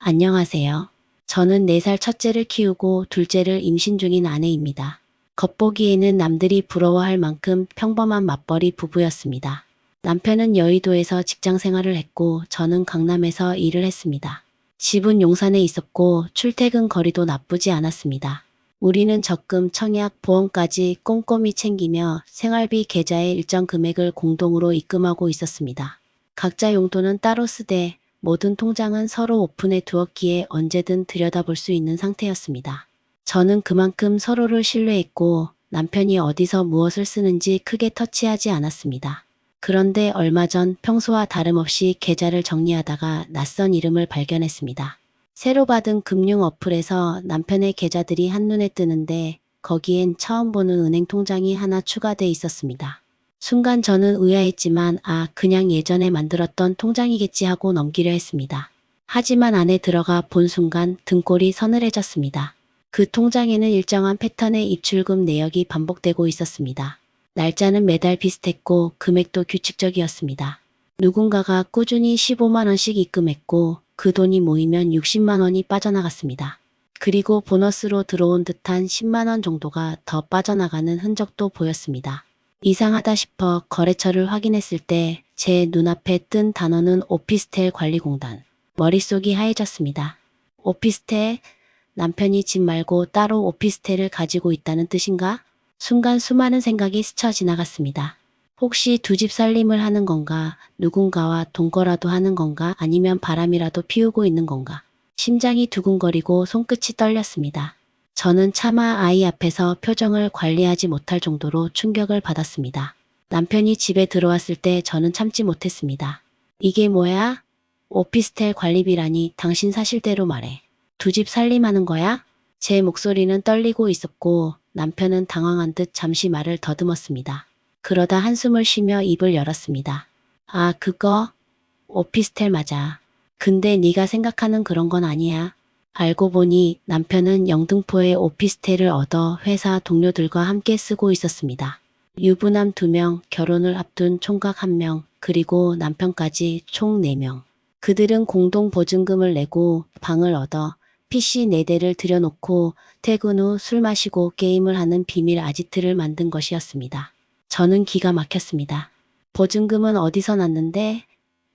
안녕하세요. 저는 4살 첫째를 키우고 둘째를 임신 중인 아내입니다. 겉보기에는 남들이 부러워할 만큼 평범한 맞벌이 부부였습니다. 남편은 여의도에서 직장 생활을 했고 저는 강남에서 일을 했습니다. 집은 용산에 있었고 출퇴근 거리도 나쁘지 않았습니다. 우리는 적금, 청약, 보험까지 꼼꼼히 챙기며 생활비 계좌의 일정 금액을 공동으로 입금하고 있었습니다. 각자 용돈은 따로 쓰되 모든 통장은 서로 오픈해 두었기에 언제든 들여다볼 수 있는 상태였습니다. 저는 그만큼 서로를 신뢰했고 남편이 어디서 무엇을 쓰는지 크게 터치하지 않았습니다. 그런데 얼마 전 평소와 다름없이 계좌를 정리하다가 낯선 이름을 발견했습니다. 새로 받은 금융 어플에서 남편의 계좌들이 한눈에 뜨는데 거기엔 처음 보는 은행 통장이 하나 추가돼 있었습니다. 순간 저는 의아했지만 그냥 예전에 만들었던 통장이겠지 하고 넘기려 했습니다. 하지만 안에 들어가 본 순간 등골이 서늘해졌습니다. 그 통장에는 일정한 패턴의 입출금 내역이 반복되고 있었습니다. 날짜는 매달 비슷했고 금액도 규칙적이었습니다. 누군가가 꾸준히 15만 원씩 입금했고 그 돈이 모이면 60만 원이 빠져나갔습니다. 그리고 보너스로 들어온 듯한 10만 원 정도가 더 빠져나가는 흔적도 보였습니다. 이상하다 싶어 거래처를 확인했을 때 제 눈앞에 뜬 단어는 오피스텔 관리공단. 머릿속이 하얘졌습니다. 오피스텔? 남편이 집 말고 따로 오피스텔을 가지고 있다는 뜻인가? 순간 수많은 생각이 스쳐 지나갔습니다. 혹시 두 집 살림을 하는 건가? 누군가와 동거라도 하는 건가? 아니면 바람이라도 피우고 있는 건가? 심장이 두근거리고 손끝이 떨렸습니다. 저는 차마 아이 앞에서 표정을 관리하지 못할 정도로 충격을 받았습니다. 남편이 집에 들어왔을 때 저는 참지 못했습니다. 이게 뭐야? 오피스텔 관리비라니 당신 사실대로 말해. 두 집 살림하는 거야? 제 목소리는 떨리고 있었고 남편은 당황한 듯 잠시 말을 더듬었습니다. 그러다 한숨을 쉬며 입을 열었습니다. 그거? 오피스텔 맞아. 근데 네가 생각하는 그런 건 아니야. 알고 보니 남편은 영등포에 오피스텔을 얻어 회사 동료들과 함께 쓰고 있었습니다. 유부남 2명, 결혼을 앞둔 총각 1명, 그리고 남편까지 총 4명. 그들은 공동 보증금을 내고 방을 얻어 PC 4대를 들여놓고 퇴근 후 술 마시고 게임을 하는 비밀 아지트를 만든 것이었습니다. 저는 기가 막혔습니다. 보증금은 어디서 났는데?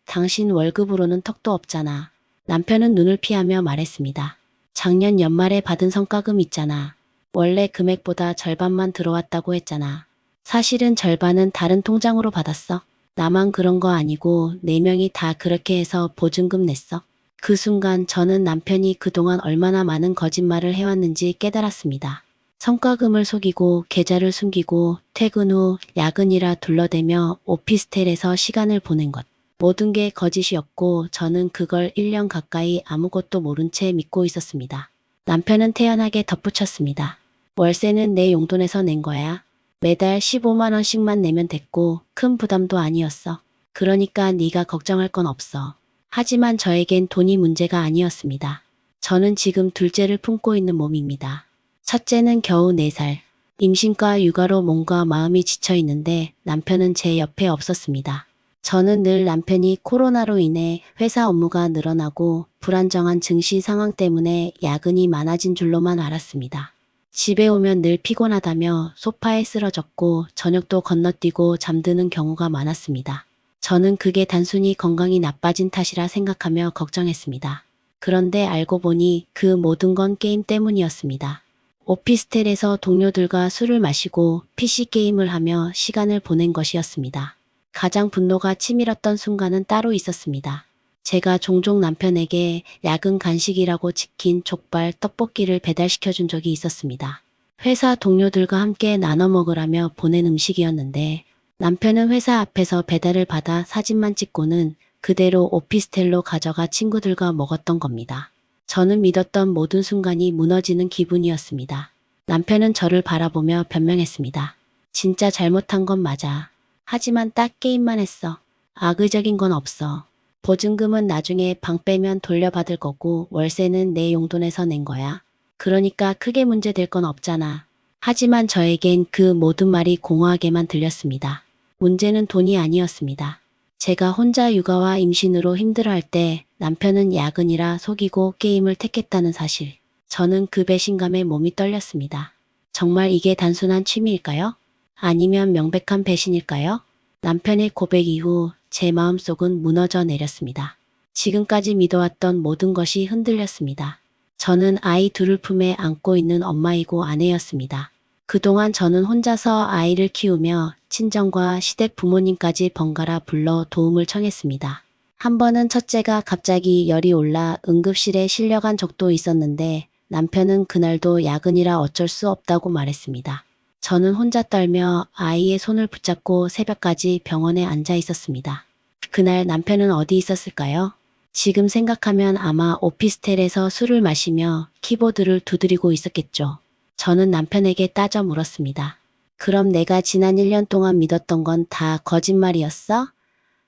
당신 월급으로는 턱도 없잖아. 남편은 눈을 피하며 말했습니다. 작년 연말에 받은 성과금 있잖아. 원래 금액보다 절반만 들어왔다고 했잖아. 사실은 절반은 다른 통장으로 받았어. 나만 그런 거 아니고 4명이 다 그렇게 해서 보증금 냈어. 그 순간 저는 남편이 그동안 얼마나 많은 거짓말을 해왔는지 깨달았습니다. 성과금을 속이고 계좌를 숨기고 퇴근 후 야근이라 둘러대며 오피스텔에서 시간을 보낸 것. 모든 게 거짓이었고 저는 그걸 1년 가까이 아무것도 모른 채 믿고 있었습니다. 남편은 태연하게 덧붙였습니다. 월세는 내 용돈에서 낸 거야. 매달 15만 원씩만 내면 됐고 큰 부담도 아니었어. 그러니까 네가 걱정할 건 없어. 하지만 저에겐 돈이 문제가 아니었습니다. 저는 지금 둘째를 품고 있는 몸입니다. 첫째는 겨우 4살. 임신과 육아로 몸과 마음이 지쳐 있는데 남편은 제 옆에 없었습니다. 저는 늘 남편이 코로나로 인해 회사 업무가 늘어나고 불안정한 증시 상황 때문에 야근이 많아진 줄로만 알았습니다. 집에 오면 늘 피곤하다며 소파에 쓰러졌고 저녁도 건너뛰고 잠드는 경우가 많았습니다. 저는 그게 단순히 건강이 나빠진 탓이라 생각하며 걱정했습니다. 그런데 알고 보니 그 모든 건 게임 때문이었습니다. 오피스텔에서 동료들과 술을 마시고 PC게임을 하며 시간을 보낸 것이었습니다. 가장 분노가 치밀었던 순간은 따로 있었습니다. 제가 종종 남편에게 야근 간식이라고 지킨 족발, 떡볶이를 배달시켜 준 적이 있었습니다. 회사 동료들과 함께 나눠 먹으라며 보낸 음식이었는데 남편은 회사 앞에서 배달을 받아 사진만 찍고는 그대로 오피스텔로 가져가 친구들과 먹었던 겁니다. 저는 믿었던 모든 순간이 무너지는 기분이었습니다. 남편은 저를 바라보며 변명했습니다. 진짜 잘못한 건 맞아. 하지만 딱 게임만 했어. 악의적인 건 없어. 보증금은 나중에 방 빼면 돌려받을 거고 월세는 내 용돈에서 낸 거야. 그러니까 크게 문제될 건 없잖아. 하지만 저에겐 그 모든 말이 공허하게만 들렸습니다. 문제는 돈이 아니었습니다. 제가 혼자 육아와 임신으로 힘들어할 때 남편은 야근이라 속이고 게임을 택했다는 사실. 저는 그 배신감에 몸이 떨렸습니다. 정말 이게 단순한 취미일까요? 아니면 명백한 배신일까요? 남편의 고백 이후 제 마음속은 무너져 내렸습니다. 지금까지 믿어왔던 모든 것이 흔들렸습니다. 저는 아이 둘을 품에 안고 있는 엄마이고 아내였습니다. 그동안 저는 혼자서 아이를 키우며 친정과 시댁 부모님까지 번갈아 불러 도움을 청했습니다. 한 번은 첫째가 갑자기 열이 올라 응급실에 실려간 적도 있었는데 남편은 그날도 야근이라 어쩔 수 없다고 말했습니다. 저는 혼자 떨며 아이의 손을 붙잡고 새벽까지 병원에 앉아 있었습니다. 그날 남편은 어디 있었을까요? 지금 생각하면 아마 오피스텔에서 술을 마시며 키보드를 두드리고 있었겠죠. 저는 남편에게 따져 물었습니다. 그럼 내가 지난 1년 동안 믿었던 건 다 거짓말이었어?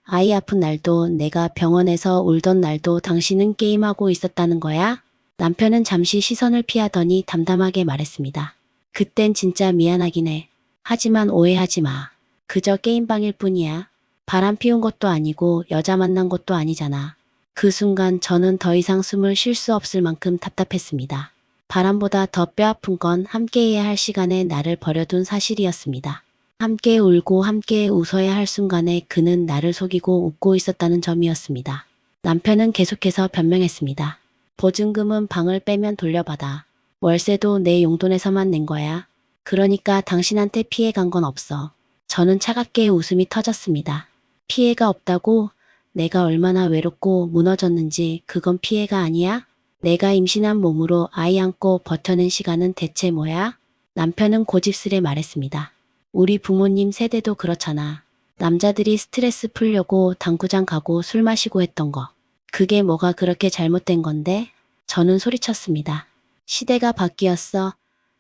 아이 아픈 날도 내가 병원에서 울던 날도 당신은 게임하고 있었다는 거야? 남편은 잠시 시선을 피하더니 담담하게 말했습니다. 그땐 진짜 미안하긴 해. 하지만 오해하지 마. 그저 게임방일 뿐이야. 바람 피운 것도 아니고 여자 만난 것도 아니잖아. 그 순간 저는 더 이상 숨을 쉴 수 없을 만큼 답답했습니다. 바람보다 더 뼈아픈 건 함께해야 할 시간에 나를 버려둔 사실이었습니다. 함께 울고 함께 웃어야 할 순간에 그는 나를 속이고 웃고 있었다는 점이었습니다. 남편은 계속해서 변명했습니다. 보증금은 방을 빼면 돌려받아. 월세도 내 용돈에서만 낸 거야. 그러니까 당신한테 피해 간 건 없어. 저는 차갑게 웃음이 터졌습니다. 피해가 없다고? 내가 얼마나 외롭고 무너졌는지 그건 피해가 아니야? 내가 임신한 몸으로 아이 안고 버텨낸 시간은 대체 뭐야? 남편은 고집스레 말했습니다. 우리 부모님 세대도 그렇잖아. 남자들이 스트레스 풀려고 당구장 가고 술 마시고 했던 거. 그게 뭐가 그렇게 잘못된 건데? 저는 소리쳤습니다. 시대가 바뀌었어.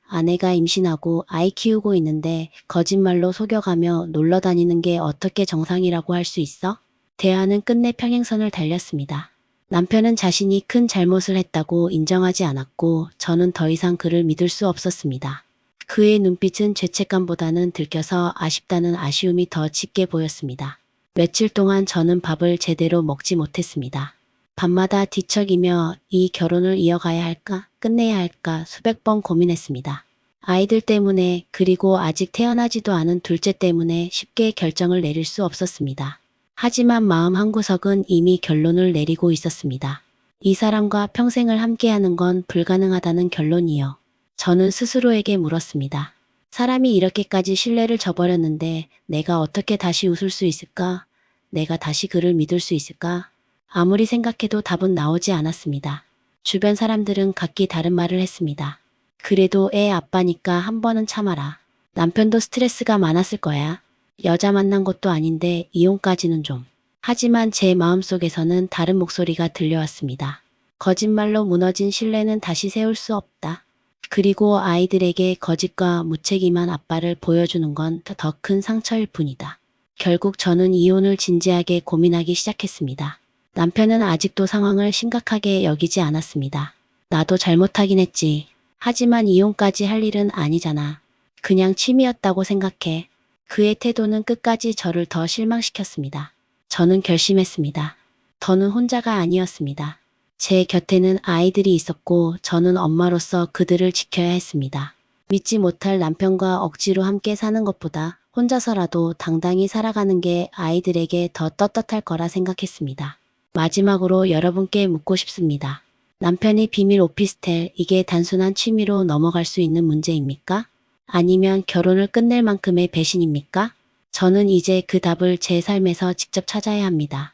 아내가 임신하고 아이 키우고 있는데 거짓말로 속여가며 놀러 다니는 게 어떻게 정상이라고 할 수 있어? 대화는 끝내 평행선을 달렸습니다. 남편은 자신이 큰 잘못을 했다고 인정하지 않았고 저는 더 이상 그를 믿을 수 없었습니다. 그의 눈빛은 죄책감보다는 들켜서 아쉽다는 아쉬움이 더 짙게 보였습니다. 며칠 동안 저는 밥을 제대로 먹지 못했습니다. 밤마다 뒤척이며 이 결혼을 이어가야 할까, 끝내야 할까 수백 번 고민했습니다. 아이들 때문에 그리고 아직 태어나지도 않은 둘째 때문에 쉽게 결정을 내릴 수 없었습니다. 하지만 마음 한구석은 이미 결론을 내리고 있었습니다. 이 사람과 평생을 함께하는 건 불가능하다는 결론이요. 저는 스스로에게 물었습니다. 사람이 이렇게까지 신뢰를 저버렸는데 내가 어떻게 다시 웃을 수 있을까? 내가 다시 그를 믿을 수 있을까? 아무리 생각해도 답은 나오지 않았습니다. 주변 사람들은 각기 다른 말을 했습니다. 그래도 애 아빠니까 한 번은 참아라. 남편도 스트레스가 많았을 거야. 여자 만난 것도 아닌데 이혼까지는 좀. 하지만 제 마음속에서는 다른 목소리가 들려왔습니다. 거짓말로 무너진 신뢰는 다시 세울 수 없다. 그리고 아이들에게 거짓과 무책임한 아빠를 보여주는 건 더 큰 상처일 뿐이다. 결국 저는 이혼을 진지하게 고민하기 시작했습니다. 남편은 아직도 상황을 심각하게 여기지 않았습니다. 나도 잘못하긴 했지. 하지만 이혼까지 할 일은 아니잖아. 그냥 취미였다고 생각해. 그의 태도는 끝까지 저를 더 실망시켰습니다. 저는 결심했습니다. 더는 혼자가 아니었습니다. 제 곁에는 아이들이 있었고 저는 엄마로서 그들을 지켜야 했습니다. 믿지 못할 남편과 억지로 함께 사는 것보다 혼자서라도 당당히 살아가는 게 아이들에게 더 떳떳할 거라 생각했습니다. 마지막으로 여러분께 묻고 싶습니다. 남편이 비밀 오피스텔, 이게 단순한 취미로 넘어갈 수 있는 문제입니까? 아니면 결혼을 끝낼 만큼의 배신입니까? 저는 이제 그 답을 제 삶에서 직접 찾아야 합니다.